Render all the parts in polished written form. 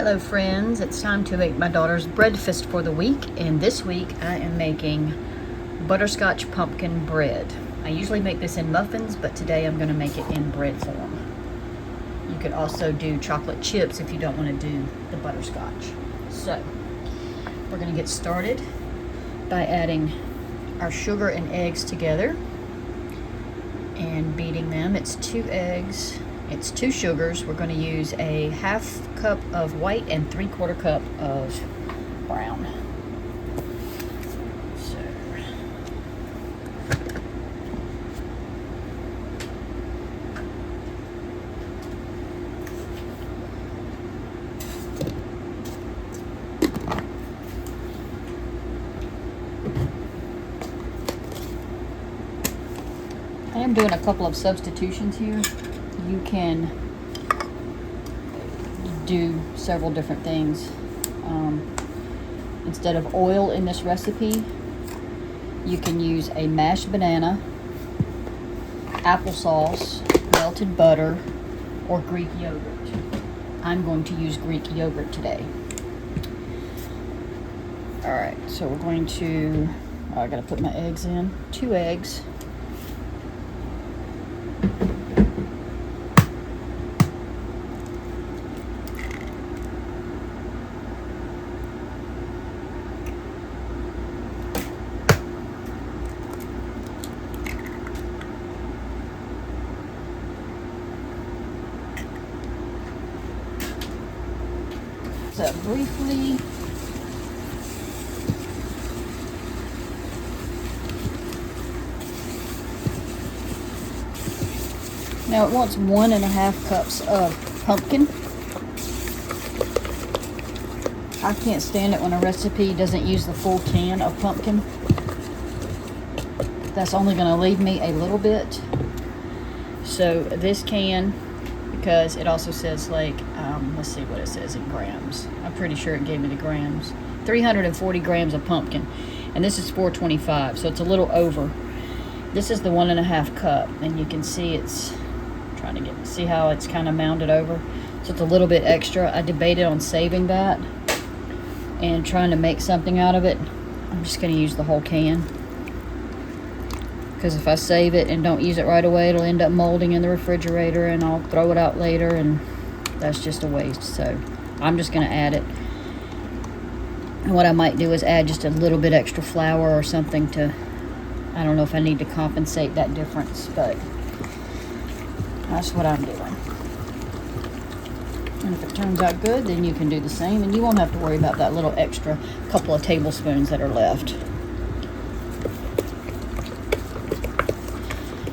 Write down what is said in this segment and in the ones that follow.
Hello friends, it's time to make my daughter's breakfast for the week, and this week I am making butterscotch pumpkin bread. I usually make this in muffins, but today I'm going to make it in bread form. You could also do chocolate chips if you don't want to do the butterscotch. So, we're going to get started by adding our sugar and eggs together and beating them. It's 2 eggs. It's 2 sugars. We're going to use a 1/2 cup of white and 3/4 cup of brown. So, I am doing a couple of substitutions here. You can do several different things. Instead of oil in this recipe, you can use a mashed banana, applesauce, melted butter, or Greek yogurt. I'm going to use Greek yogurt today. Alright, so we're going to, I gotta put my eggs in. 2 eggs. Up briefly. Now it wants 1.5 cups of pumpkin. I can't stand it when a recipe doesn't use the full can of pumpkin. That's only going to leave me a little bit. So this can, because it also says like, let's see what it says in grams. I'm pretty sure it gave me the grams. 340 grams of pumpkin, and this is 425, so it's a little over. This is the 1.5 cup, and you can see it's trying to see how it's kind of mounded over. So it's a little bit extra. I debated on saving that and trying to make something out of it. I'm just going to use the whole can, because if I save it and don't use it right away, it'll end up molding in the refrigerator, and I'll throw it out later, and that's just a waste. So I'm just going to add it. And what I might do is add just a little bit extra flour or something to, I don't know if I need to compensate that difference, but that's what I'm doing. And if it turns out good, then you can do the same, and you won't have to worry about that little extra couple of tablespoons that are left.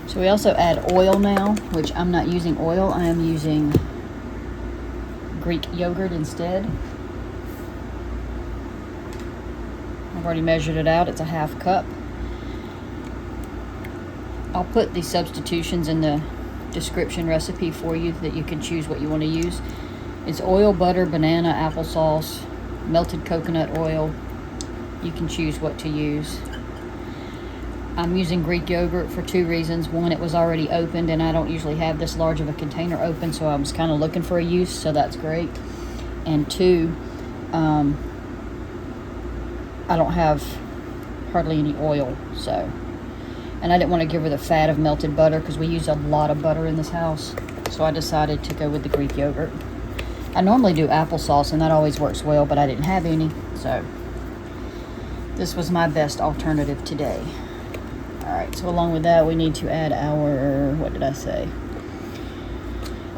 So we also add oil now, which I'm not using oil. I am using Greek yogurt instead. I've already measured it out. It's a 1/2 cup. I'll put the substitutions in the description recipe for you that you can choose what you want to use. It's oil, butter, banana, applesauce, melted coconut oil. You can choose what to use. I'm using Greek yogurt for 2 reasons. One, it was already opened, and I don't usually have this large of a container open, so I was kind of looking for a use, so that's great. And 2, I don't have hardly any oil, so. And I didn't want to give her the fat of melted butter, because we use a lot of butter in this house, so I decided to go with the Greek yogurt. I normally do applesauce, and that always works well, but I didn't have any, so this was my best alternative today. Alright, so along with that, we need to add our, what did I say?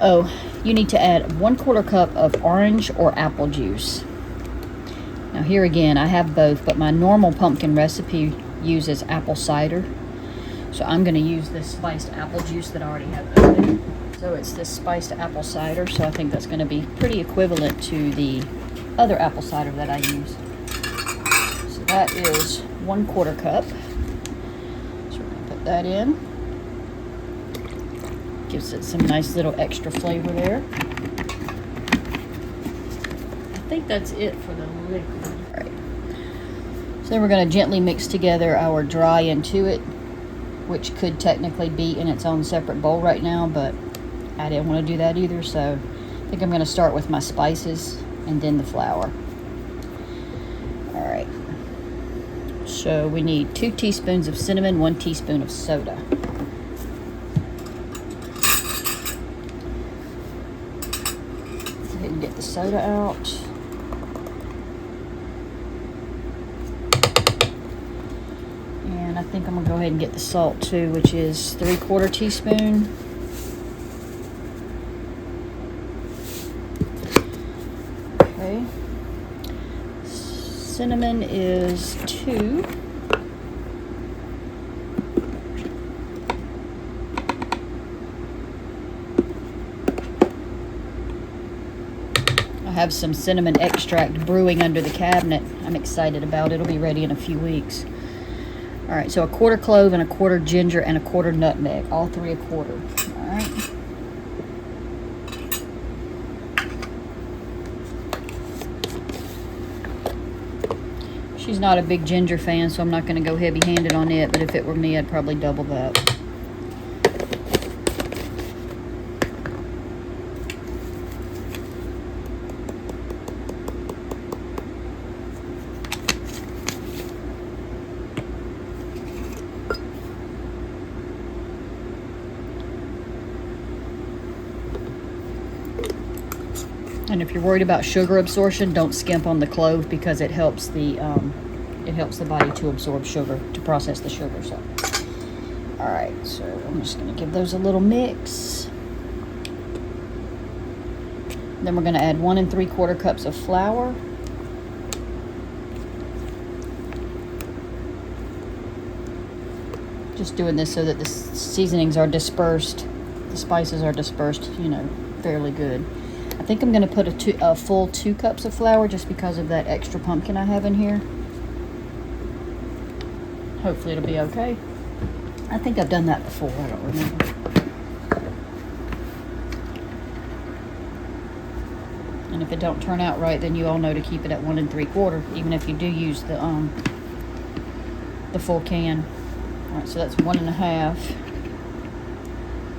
Oh, you need to add 1/4 cup of orange or apple juice. Now here again, I have both, but my normal pumpkin recipe uses apple cider. So I'm going to use this spiced apple juice that I already have open. So it's this spiced apple cider, so I think that's going to be pretty equivalent to the other apple cider that I use. So that is 1/4 cup. That in. Gives it some nice little extra flavor there. I think that's it for the liquid. All right. So then we're going to gently mix together our dry into it, which could technically be in its own separate bowl right now, but I didn't want to do that either, so I think I'm going to start with my spices and then the flour. All right. So we need 2 teaspoons of cinnamon, 1 teaspoon of soda. Go ahead and get the soda out. And I think I'm gonna go ahead and get the salt too, which is 3/4 teaspoon. Okay. Cinnamon is 2. I have some cinnamon extract brewing under the cabinet. I'm excited about it. It'll be ready in a few weeks. All right, so 1/4 clove and 1/4 ginger and 1/4 nutmeg, all 3 1/4. All right. She's not a big ginger fan, so I'm not going to go heavy-handed on it, but if it were me, I'd probably double that. And if you're worried about sugar absorption, don't skimp on the clove because it helps the body to absorb sugar, to process the sugar. So, all right, so I'm just going to give those a little mix. Then we're going to add 1 3/4 cups of flour. Just doing this so that the seasonings are dispersed, the spices are dispersed, you know, fairly good. I think I'm going to put a full 2 cups of flour just because of that extra pumpkin I have in here. Hopefully it'll be okay. I think I've done that before, I don't remember. And if it don't turn out right, then you all know to keep it at 1 3/4, even if you do use the full can. All right, so that's 1 1/2.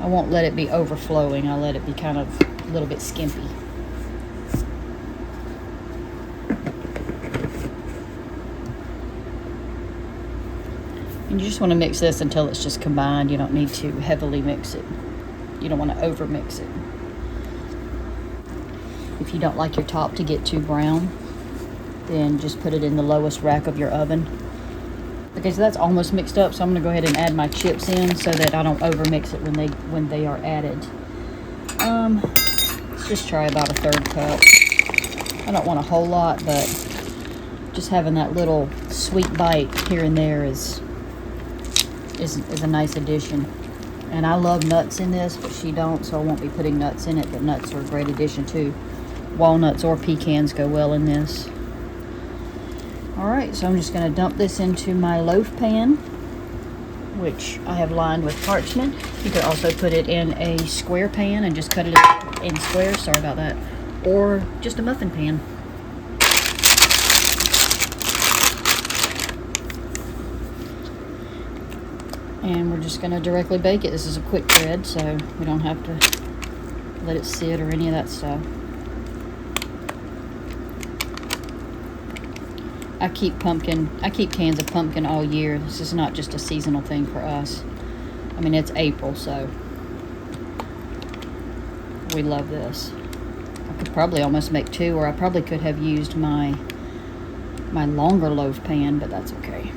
I won't let it be overflowing. I'll let it be kind of a little bit skimpy. And you just want to mix this until it's just combined. You don't need to heavily mix it. You don't want to over mix it. If you don't like your top to get too brown, then just put it in the lowest rack of your oven. Okay, so that's almost mixed up, so I'm going to go ahead and add my chips in so that I don't over mix it when they are added. Let's just try about 1/3 cup. I don't want a whole lot, but just having that little sweet bite here and there is a nice addition. And I love nuts in this, but she don't, so I won't be putting nuts in it, but nuts are a great addition too. Walnuts or pecans go well in this. Alright, so I'm just going to dump this into my loaf pan, which I have lined with parchment. You could also put it in a square pan and just cut it in squares, sorry about that, or just a muffin pan. And we're just going to directly bake it. This is a quick bread, so we don't have to let it sit or any of that stuff. I keep cans of pumpkin all year. This is not just a seasonal thing for us. I mean, it's April, so we love this. I could probably almost make 2, or I probably could have used my longer loaf pan, but that's okay.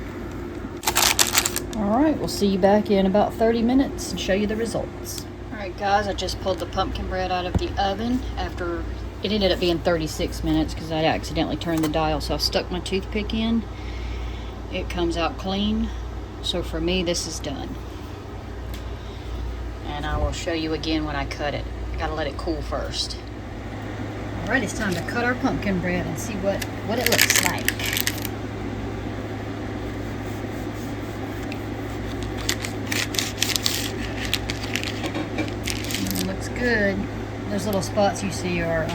Alright, we'll see you back in about 30 minutes and show you the results. Alright guys, I just pulled the pumpkin bread out of the oven after it ended up being 36 minutes because I accidentally turned the dial, so I stuck my toothpick in. It comes out clean. So for me, this is done. And I will show you again when I cut it. I gotta let it cool first. Alright, it's time to cut our pumpkin bread and see what it looks like. It looks good. Those little spots you see are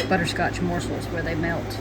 butterscotch morsels where they melt.